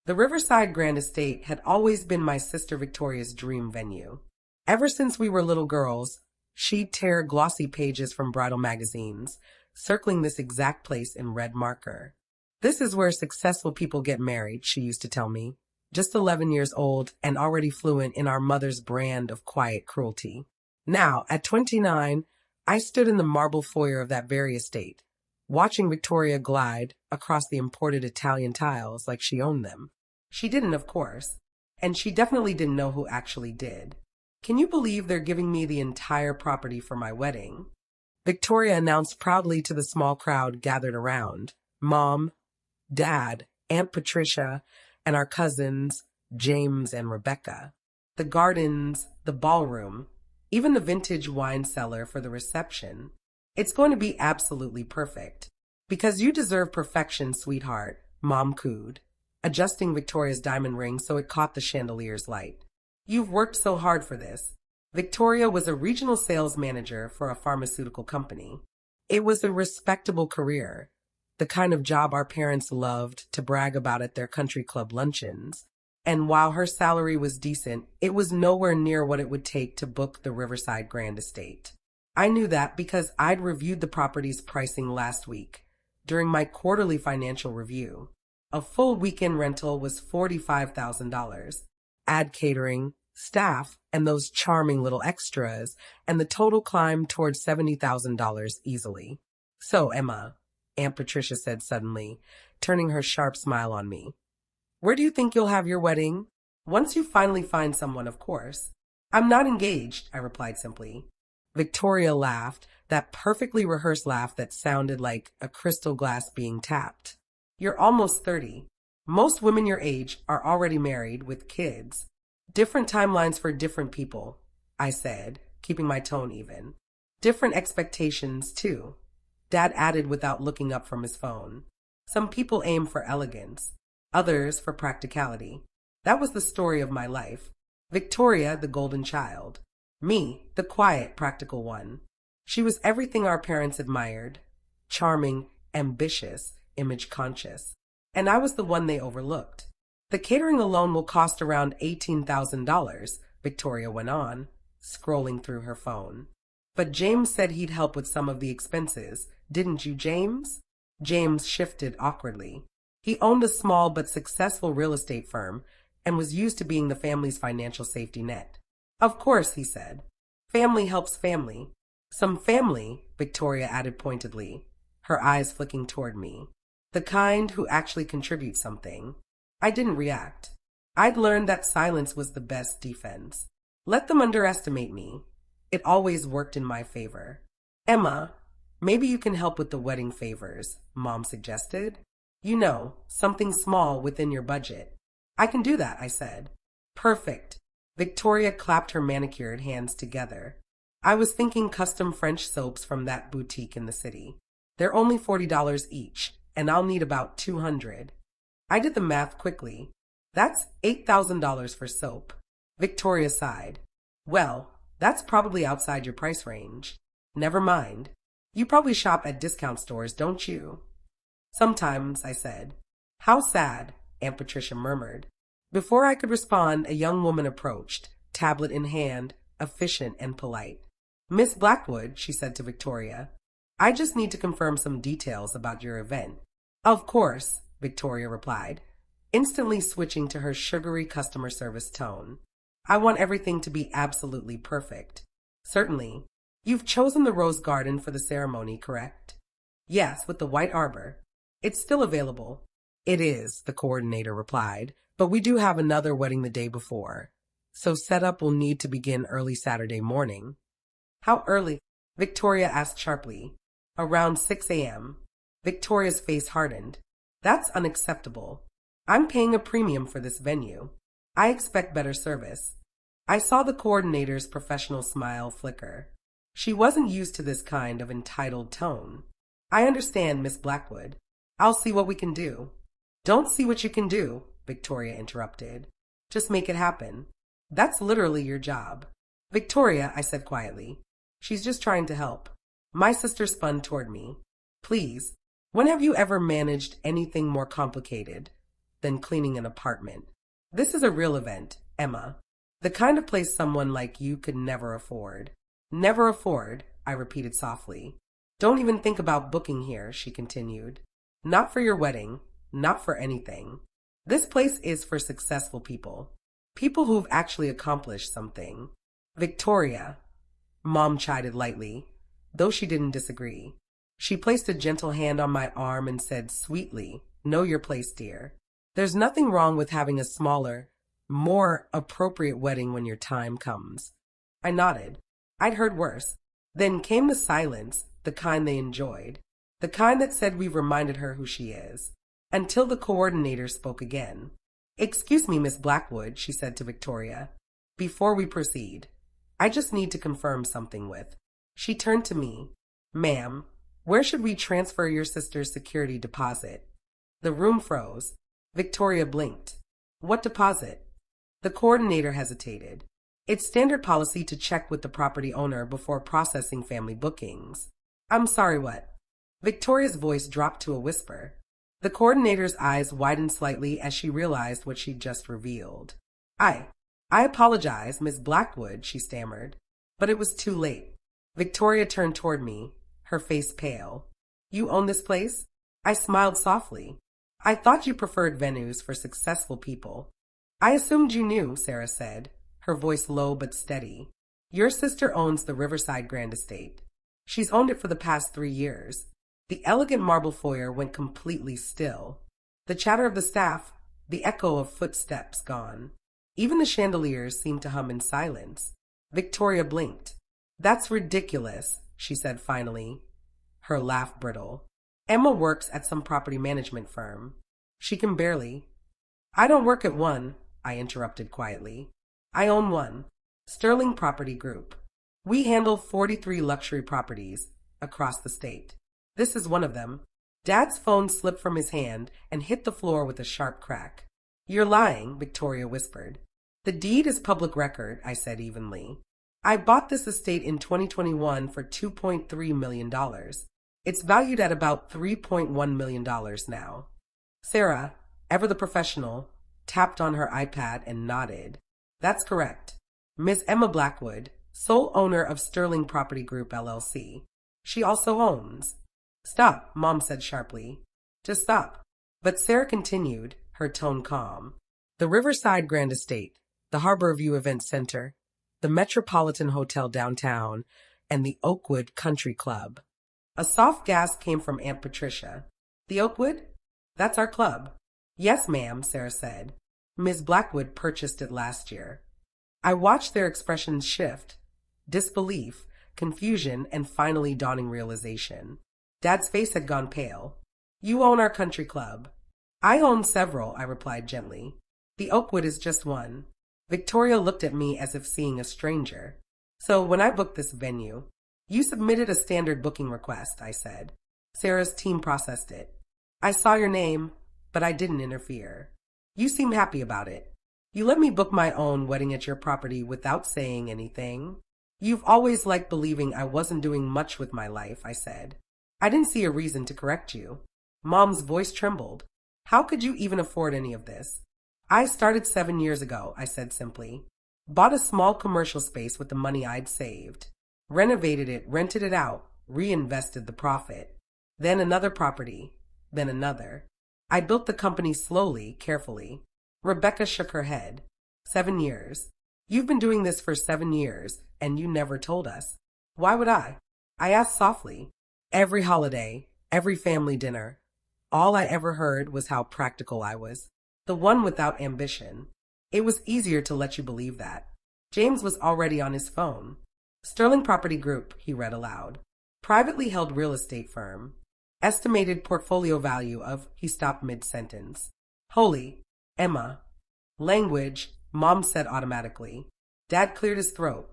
The Riverside Grand Estate had always been my sister Victoria's dream venue. Ever since we were little girls, she'd tear glossy pages from bridal magazines, circling this exact place in red marker. This is where successful people get married, she used to tell me. Just 11 years old and already fluent in our mother's brand of quiet cruelty. Now, at 29, I stood in the marble foyer of that very estate, watching Victoria glide across the imported Italian tiles like she owned them. She didn't, of course, and she definitely didn't know who actually did. Can you believe they're giving me the entire property for my wedding? Victoria announced proudly to the small crowd gathered around. Mom, Dad, Aunt Patricia, and our cousins, James and Rebecca. The gardens, the ballroom, even the vintage wine cellar for the reception. It's going to be absolutely perfect. Because you deserve perfection, sweetheart, Mom cooed, adjusting Victoria's diamond ring so it caught the chandelier's light. You've worked so hard for this. Victoria was a regional sales manager for a pharmaceutical company. It was a respectable career, the kind of job our parents loved to brag about at their country club luncheons. And while her salary was decent, it was nowhere near what it would take to book the Riverside Grand Estate. I knew that because I'd reviewed the property's pricing last week, during my quarterly financial review. A full weekend rental was $45,000. Add catering, staff, and those charming little extras, and the total climbed towards $70,000 easily. So, Emma, Aunt Patricia said suddenly, turning her sharp smile on me. Where do you think you'll have your wedding? Once you finally find someone, of course. I'm not engaged, I replied simply. Victoria laughed, that perfectly rehearsed laugh that sounded like a crystal glass being tapped. You're almost 30. Most women your age are already married with kids. Different timelines for different people, I said, keeping my tone even. Different expectations, too, Dad added without looking up from his phone. Some people aim for elegance, others for practicality. That was the story of my life. Victoria, the golden child. Me, the quiet, practical one. She was everything our parents admired. Charming, ambitious, image-conscious. And I was the one they overlooked. The catering alone will cost around $18,000, Victoria went on, scrolling through her phone. But James said he'd help with some of the expenses. Didn't you, James? James shifted awkwardly. He owned a small but successful real estate firm and was used to being the family's financial safety net. Of course, he said. Family helps family. Some family, Victoria added pointedly, her eyes flicking toward me. The kind who actually contribute something. I didn't react. I'd learned that silence was the best defense. Let them underestimate me. It always worked in my favor. Emma, maybe you can help with the wedding favors, Mom suggested. You know, something small within your budget. I can do that, I said. Perfect. Victoria clapped her manicured hands together. I was thinking custom French soaps from that boutique in the city. They're only $40 each, and I'll need about $200. I did the math quickly. That's $8,000 for soap. Victoria sighed. Well, that's probably outside your price range. Never mind. You probably shop at discount stores, don't you? Sometimes, I said. How sad, Aunt Patricia murmured. Before I could respond, a young woman approached, tablet in hand, efficient and polite. Miss Blackwood, she said to Victoria, I just need to confirm some details about your event. Of course, Victoria replied, instantly switching to her sugary customer service tone. I want everything to be absolutely perfect. Certainly. You've chosen the rose garden for the ceremony, correct? Yes, with the white arbor. It's still available. It is, the coordinator replied, but we do have another wedding the day before, so setup will need to begin early Saturday morning. How early? Victoria asked sharply. Around 6 a.m. Victoria's face hardened. That's unacceptable. I'm paying a premium for this venue. I expect better service. I saw the coordinator's professional smile flicker. She wasn't used to this kind of entitled tone. I understand, Miss Blackwood. I'll see what we can do. Don't see what you can do, Victoria interrupted. Just make it happen. That's literally your job. Victoria, I said quietly. She's just trying to help. My sister spun toward me. Please, when have you ever managed anything more complicated? than cleaning an apartment. This is a real event, Emma. The kind of place someone like you could never afford. Never afford, I repeated softly. Don't even think about booking here, she continued. Not for your wedding, not for anything. This place is for successful people. People who've actually accomplished something. Victoria, Mom chided lightly, though she didn't disagree. She placed a gentle hand on my arm and said sweetly, know your place, dear. There's nothing wrong with having a smaller, more appropriate wedding when your time comes. I nodded. I'd heard worse. Then came the silence, the kind they enjoyed, the kind that said we reminded her who she is, until the coordinator spoke again. Excuse me, Miss Blackwood, she said to Victoria. Before we proceed, I just need to confirm something with. She turned to me. Ma'am, where should we transfer your sister's security deposit? The room froze. Victoria blinked. What deposit? The coordinator hesitated. It's standard policy to check with the property owner before processing family bookings. I'm sorry, what? Victoria's voice dropped to a whisper. The coordinator's eyes widened slightly as she realized what she'd just revealed. I apologize, Miss Blackwood, she stammered. But it was too late. Victoria turned toward me, her face pale. You own this place? I smiled softly. I thought you preferred venues for successful people. I assumed you knew, Sarah said, her voice low but steady. Your sister owns the Riverside Grand Estate. She's owned it for the past 3 years. The elegant marble foyer went completely still. The chatter of the staff, the echo of footsteps gone. Even the chandeliers seemed to hum in silence. Victoria blinked. That's ridiculous, she said finally, her laugh brittle. Emma works at some property management firm. She can barely. I don't work at one, I interrupted quietly. I own one. Sterling Property Group. We handle 43 luxury properties across the state. This is one of them. Dad's phone slipped from his hand and hit the floor with a sharp crack. You're lying, Victoria whispered. The deed is public record, I said evenly. I bought this estate in 2021 for $2.3 million. It's valued at about $3.1 million now. Sarah, ever the professional, tapped on her iPad and nodded. That's correct. Miss Emma Blackwood, sole owner of Sterling Property Group, LLC. She also owns. Stop, Mom said sharply. Just stop. But Sarah continued, her tone calm. The Riverside Grand Estate, the Harborview Event Center, the Metropolitan Hotel downtown, and the Oakwood Country Club. A soft gasp came from Aunt Patricia. The Oakwood? That's our club. Yes, ma'am, Sarah said. Miss Blackwood purchased it last year. I watched their expressions shift. Disbelief, confusion, and finally dawning realization. Dad's face had gone pale. You own our country club. I own several, I replied gently. The Oakwood is just one. Victoria looked at me as if seeing a stranger. So when I booked this venue, you submitted a standard booking request, I said. Sarah's team processed it. I saw your name, but I didn't interfere. You seem happy about it. You let me book my own wedding at your property without saying anything. You've always liked believing I wasn't doing much with my life, I said. I didn't see a reason to correct you. Mom's voice trembled. How could you even afford any of this? I started 7 years ago, I said simply. Bought a small commercial space with the money I'd saved. Renovated it, rented it out, reinvested the profit. Then another property. Then another. I built the company slowly, carefully. Rebecca shook her head. 7 years. You've been doing this for 7 years, and you never told us. Why would I? I asked softly. Every holiday, every family dinner, all I ever heard was how practical I was. The one without ambition. It was easier to let you believe that. James was already on his phone. Sterling Property Group, he read aloud. Privately held real estate firm. Estimated portfolio value of, he stopped mid-sentence. Holy, Emma. Language, Mom said automatically. Dad cleared his throat.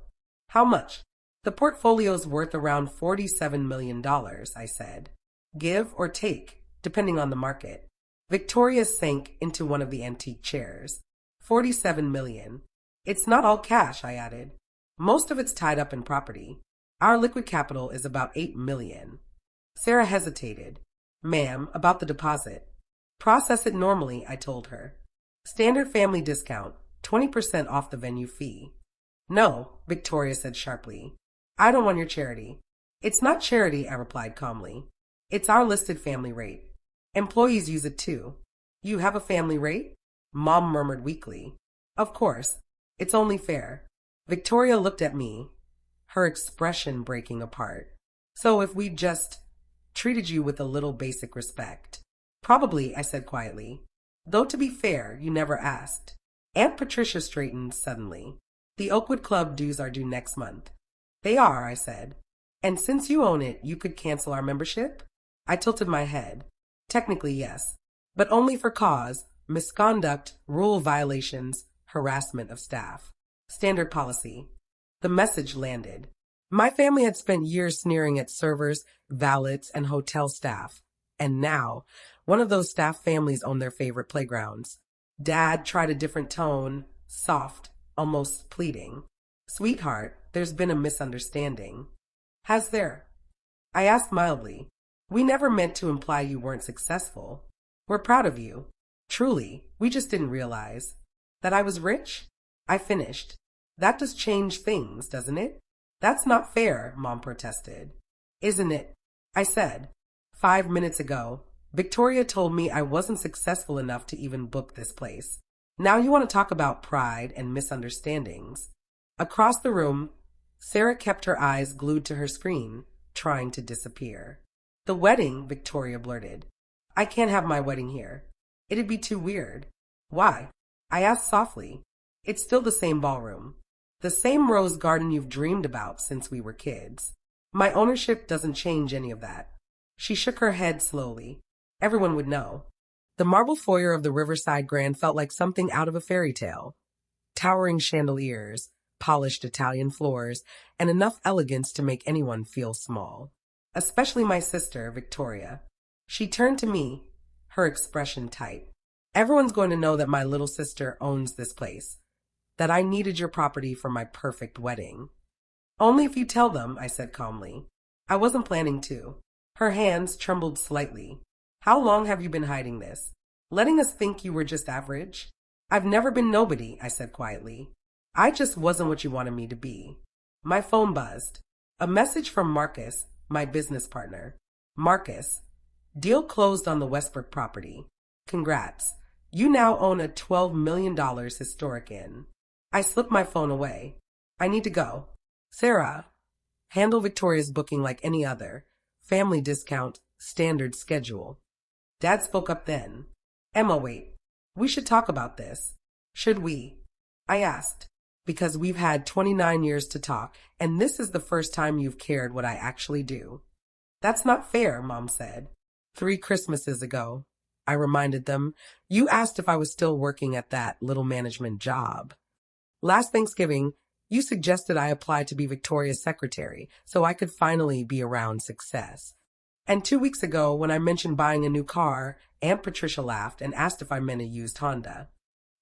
How much? The portfolio's worth around $47 million, I said. Give or take, depending on the market. Victoria sank into one of the antique chairs. $47 million. It's not all cash, I added. Most of it's tied up in property. Our liquid capital is about $8 million. Sarah hesitated. Ma'am, about the deposit. Process it normally, I told her. Standard family discount, 20% off the venue fee. No, Victoria said sharply. I don't want your charity. It's not charity, I replied calmly. It's our listed family rate. Employees use it too. You have a family rate? Mom murmured weakly. Of course. It's only fair. Victoria looked at me, her expression breaking apart. So if we just treated you with a little basic respect. Probably, I said quietly. Though to be fair, you never asked. Aunt Patricia straightened suddenly. The Oakwood Club dues are due next month. They are, I said. And since you own it, you could cancel our membership? I tilted my head. Technically, yes. But only for cause, misconduct, rule violations, harassment of staff. Standard policy. The message landed. My family had spent years sneering at servers, valets, and hotel staff. And now, one of those staff families owned their favorite playgrounds. Dad tried a different tone, soft, almost pleading. Sweetheart, there's been a misunderstanding. Has there? I asked mildly. We never meant to imply you weren't successful. We're proud of you. Truly, we just didn't realize. That I was rich? I finished. That does change things, doesn't it? That's not fair, Mom protested. Isn't it? I said. 5 minutes ago, Victoria told me I wasn't successful enough to even book this place. Now you want to talk about pride and misunderstandings. Across the room, Sarah kept her eyes glued to her screen, trying to disappear. The wedding, Victoria blurted. I can't have my wedding here. It'd be too weird. Why? I asked softly. It's still the same ballroom. The same rose garden you've dreamed about since we were kids. My ownership doesn't change any of that. She shook her head slowly. Everyone would know. The marble foyer of the Riverside Grand felt like something out of a fairy tale. Towering chandeliers, polished Italian floors, and enough elegance to make anyone feel small. Especially my sister, Victoria. She turned to me, her expression tight. Everyone's going to know that my little sister owns this place. That I needed your property for my perfect wedding. Only if you tell them, I said calmly. I wasn't planning to. Her hands trembled slightly. How long have you been hiding this? Letting us think you were just average? I've never been nobody, I said quietly. I just wasn't what you wanted me to be. My phone buzzed. A message from Marcus, my business partner. Marcus, deal closed on the Westbrook property. Congrats. You now own a $12 million historic inn. I slipped my phone away. I need to go. Sarah, handle Victoria's booking like any other. Family discount, standard schedule. Dad spoke up then. Emma, wait. We should talk about this. Should we? I asked. Because we've had 29 years to talk, and this is the first time you've cared what I actually do. That's not fair, Mom said. 3 Christmases ago, I reminded them, you asked if I was still working at that little management job. Last Thanksgiving, you suggested I apply to be Victoria's secretary so I could finally be around success. And 2 weeks ago, when I mentioned buying a new car, Aunt Patricia laughed and asked if I meant a used Honda.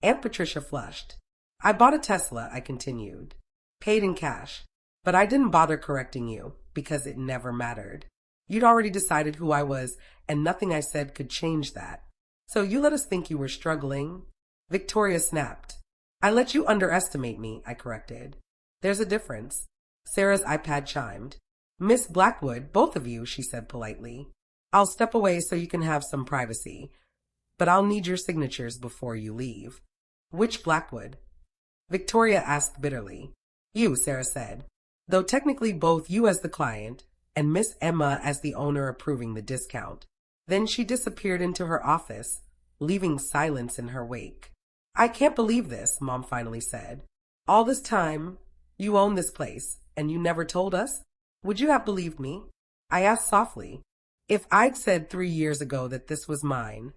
Aunt Patricia flushed. I bought a Tesla, I continued. Paid in cash. But I didn't bother correcting you, because it never mattered. You'd already decided who I was, and nothing I said could change that. So you let us think you were struggling. Victoria snapped. I let you underestimate me, I corrected. There's a difference. Sarah's iPad chimed. Miss Blackwood, both of you, she said politely. I'll step away so you can have some privacy. But I'll need your signatures before you leave. Which Blackwood? Victoria asked bitterly. You, Sarah said. Though technically both you as the client and Miss Emma as the owner approving the discount. Then she disappeared into her office, leaving silence in her wake. I can't believe this, Mom finally said. All this time, you own this place, and you never told us? Would you have believed me? I asked softly. If I'd said 3 years ago that this was mine,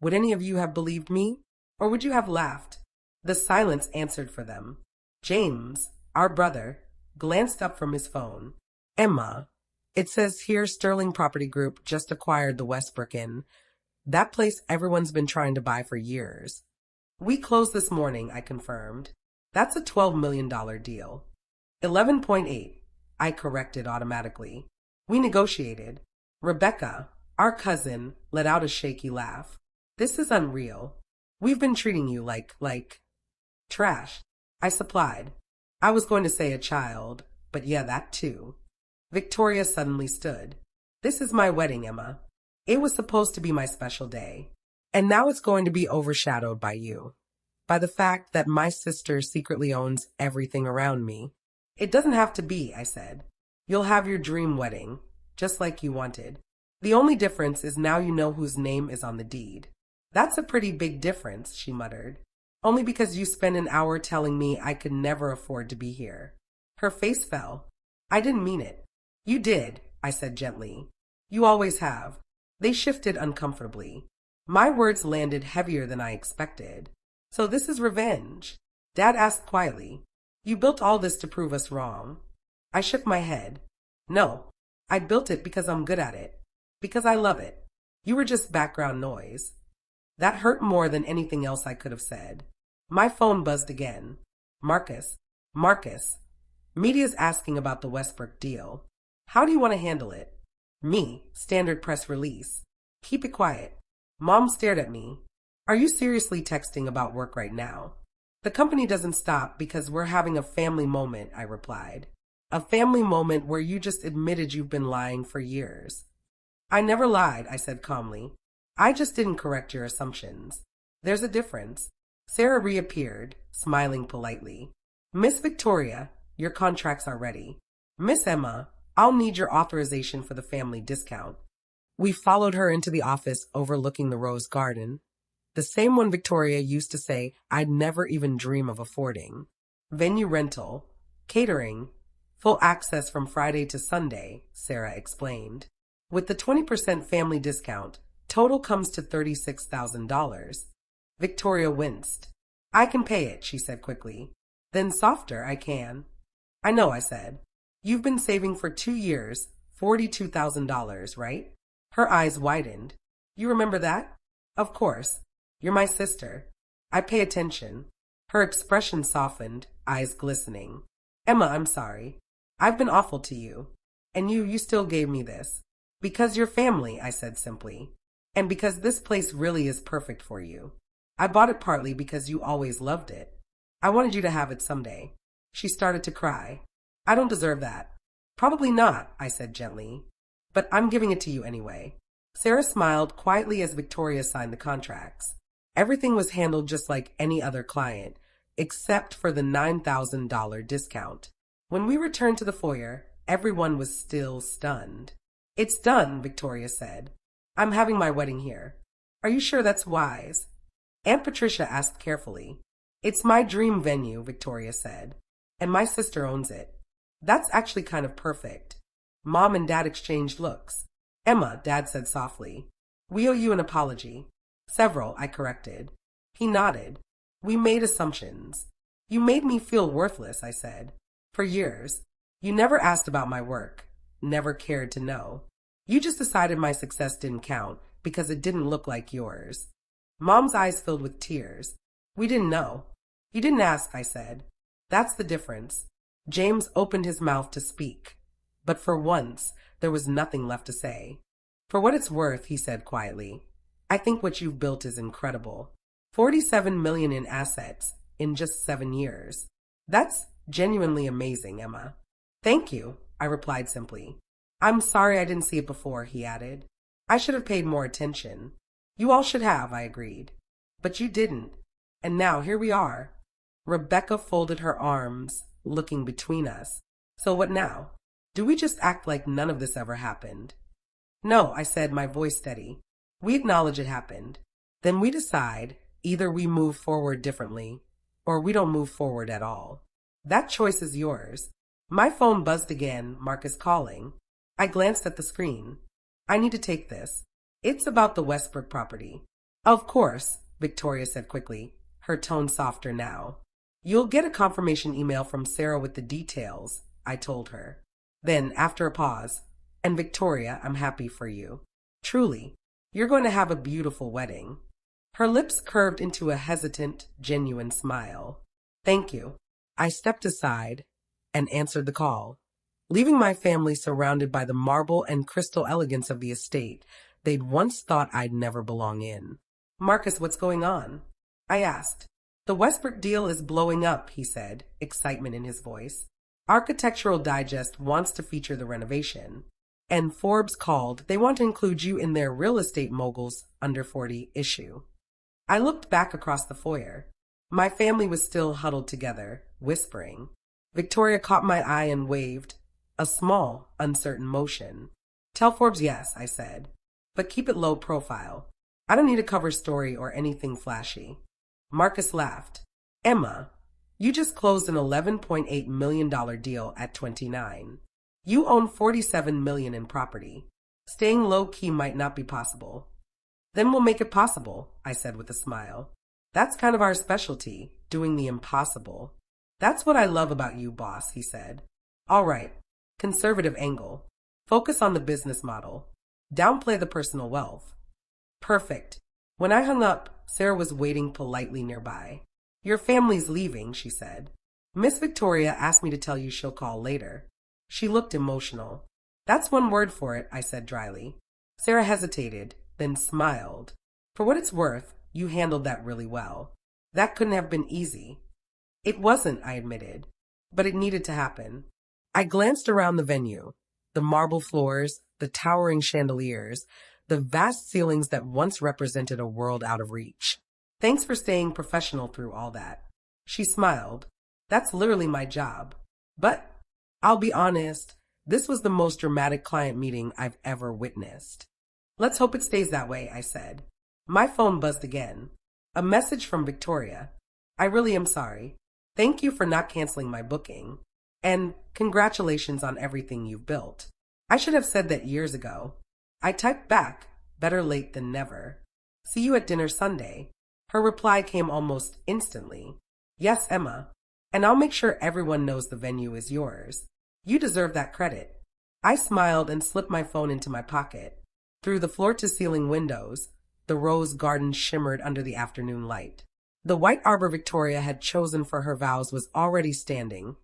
would any of you have believed me? Or would you have laughed? The silence answered for them. James, our brother, glanced up from his phone. Emma, it says here Sterling Property Group just acquired the Westbrook Inn. That place everyone's been trying to buy for years. We closed this morning, I confirmed. That's a $12 million deal. 11.8, I corrected automatically. We negotiated. Rebecca, our cousin, let out a shaky laugh. This is unreal. We've been treating you like trash. I supplied. I was going to say a child, but yeah, that too. Victoria suddenly stood. This is my wedding, Emma. It was supposed to be my special day. And now it's going to be overshadowed by you. By the fact that my sister secretly owns everything around me. It doesn't have to be, I said. You'll have your dream wedding, just like you wanted. The only difference is now you know whose name is on the deed. That's a pretty big difference, she muttered. Only because you spent an hour telling me I could never afford to be here. Her face fell. I didn't mean it. You did, I said gently. You always have. They shifted uncomfortably. My words landed heavier than I expected. So this is revenge? Dad asked quietly. You built all this to prove us wrong. I shook my head. No, I built it because I'm good at it. Because I love it. You were just background noise. That hurt more than anything else I could have said. My phone buzzed again. Marcus. Media's asking about the Westbrook deal. How do you want to handle it? Me. Standard press release. Keep it quiet. Mom stared at me. Are you seriously texting about work right now? The company doesn't stop because we're having a family moment, I replied. A family moment where you just admitted you've been lying for years. I never lied, I said calmly. I just didn't correct your assumptions. There's a difference. Sarah reappeared, smiling politely. Miss Victoria, your contracts are ready. Miss Emma, I'll need your authorization for the family discount. We followed her into the office overlooking the rose garden. The same one Victoria used to say I'd never even dream of affording. Venue rental, catering, full access from Friday to Sunday, Sarah explained. With the 20% family discount, total comes to $36,000. Victoria winced. I can pay it, she said quickly. Then softer, I can. I know, I said. You've been saving for 2 years, $42,000, right? Her eyes widened. You remember that? Of course. You're my sister. I pay attention. Her expression softened, eyes glistening. Emma, I'm sorry. I've been awful to you. And you still gave me this. Because you're family, I said simply. And because this place really is perfect for you. I bought it partly because you always loved it. I wanted you to have it someday. She started to cry. I don't deserve that. Probably not, I said gently. But I'm giving it to you anyway. Sarah smiled quietly as Victoria signed the contracts. Everything was handled just like any other client, except for the $9,000 discount. When we returned to the foyer, everyone was still stunned. It's done, Victoria said. I'm having my wedding here. Are you sure that's wise? Aunt Patricia asked carefully. It's my dream venue, Victoria said, and my sister owns it. That's actually kind of perfect. Mom and Dad exchanged looks. Emma, Dad said softly. We owe you an apology. Several, I corrected. He nodded. We made assumptions. You made me feel worthless, I said. For years. You never asked about my work. Never cared to know. You just decided my success didn't count because it didn't look like yours. Mom's eyes filled with tears. We didn't know. You didn't ask, I said. That's the difference. James opened his mouth to speak. But for once, there was nothing left to say. For what it's worth, he said quietly, I think what you've built is incredible. 47 million in assets in just 7 years. That's genuinely amazing, Emma. Thank you, I replied simply. I'm sorry I didn't see it before, he added. I should have paid more attention. You all should have, I agreed. But you didn't. And now here we are. Rebecca folded her arms, looking between us. So what now? Do we just act like none of this ever happened? No, I said, my voice steady. We acknowledge it happened. Then we decide either we move forward differently or we don't move forward at all. That choice is yours. My phone buzzed again, Marcus calling. I glanced at the screen. I need to take this. It's about the Westbrook property. Of course, Victoria said quickly, her tone softer now. You'll get a confirmation email from Sarah with the details, I told her. Then, after a pause, and Victoria, I'm happy for you. Truly, you're going to have a beautiful wedding. Her lips curved into a hesitant, genuine smile. Thank you. I stepped aside and answered the call. Leaving my family surrounded by the marble and crystal elegance of the estate they'd once thought I'd never belong in. Marcus, what's going on? I asked. The Westbrook deal is blowing up, he said, excitement in his voice. Architectural Digest wants to feature the renovation. And Forbes called. They want to include you in their real estate moguls under 40 issue. I looked back across the foyer. My family was still huddled together, whispering. Victoria caught my eye and waved, a small, uncertain motion. Tell Forbes yes, I said, but keep it low profile. I don't need a cover story or anything flashy. Marcus laughed. Emma, you just closed an $11.8 million deal at 29. You own $47 million in property. Staying low-key might not be possible. Then we'll make it possible, I said with a smile. That's kind of our specialty, doing the impossible. That's what I love about you, boss, he said. All right, conservative angle. Focus on the business model. Downplay the personal wealth. Perfect. When I hung up, Sarah was waiting politely nearby. Your family's leaving, she said. Miss Victoria asked me to tell you she'll call later. She looked emotional. That's one word for it, I said dryly. Sarah hesitated, then smiled. For what it's worth, you handled that really well. That couldn't have been easy. It wasn't, I admitted, but it needed to happen. I glanced around the venue. The marble floors, the towering chandeliers, the vast ceilings that once represented a world out of reach. Thanks for staying professional through all that. She smiled. That's literally my job. But I'll be honest, this was the most dramatic client meeting I've ever witnessed. Let's hope it stays that way, I said. My phone buzzed again. A message from Victoria. I really am sorry. Thank you for not canceling my booking. And congratulations on everything you've built. I should have said that years ago. I typed back, better late than never. See you at dinner Sunday. Her reply came almost instantly. Yes, Emma. And I'll make sure everyone knows the venue is yours. You deserve that credit. I smiled and slipped my phone into my pocket. Through the floor-to-ceiling windows, the rose garden shimmered under the afternoon light. The white arbor Victoria had chosen for her vows was already standing.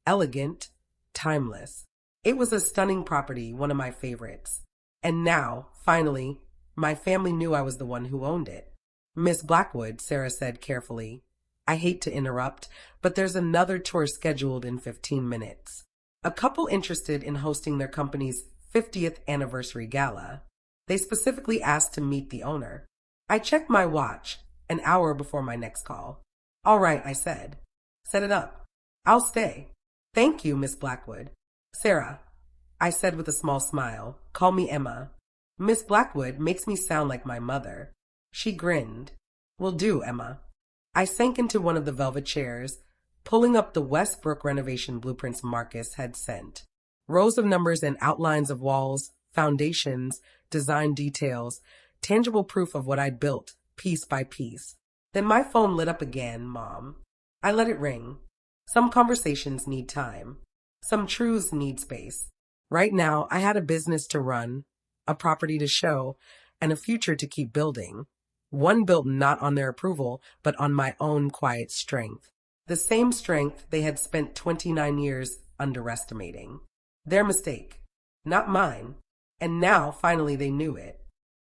Elegant, timeless. It was a stunning property, one of my favorites. And now, finally, my family knew I was the one who owned it. Miss Blackwood, Sarah said carefully. I hate to interrupt, but there's another tour scheduled in 15 minutes. A couple interested in hosting their company's 50th anniversary gala. They specifically asked to meet the owner. I checked my watch, an hour before my next call. All right, I said. Set it up. I'll stay. Thank you, Miss Blackwood. Sarah, I said with a small smile, call me Emma. Miss Blackwood makes me sound like my mother. She grinned. Will do, Emma. I sank into one of the velvet chairs, pulling up the Westbrook renovation blueprints Marcus had sent. Rows of numbers and outlines of walls, foundations, design details, tangible proof of what I'd built, piece by piece. Then my phone lit up again, Mom. I let it ring. Some conversations need time. Some truths need space. Right now, I had a business to run, a property to show, and a future to keep building. One built not on their approval, but on my own quiet strength. The same strength they had spent 29 years underestimating. Their mistake, not mine. And now, finally, they knew it.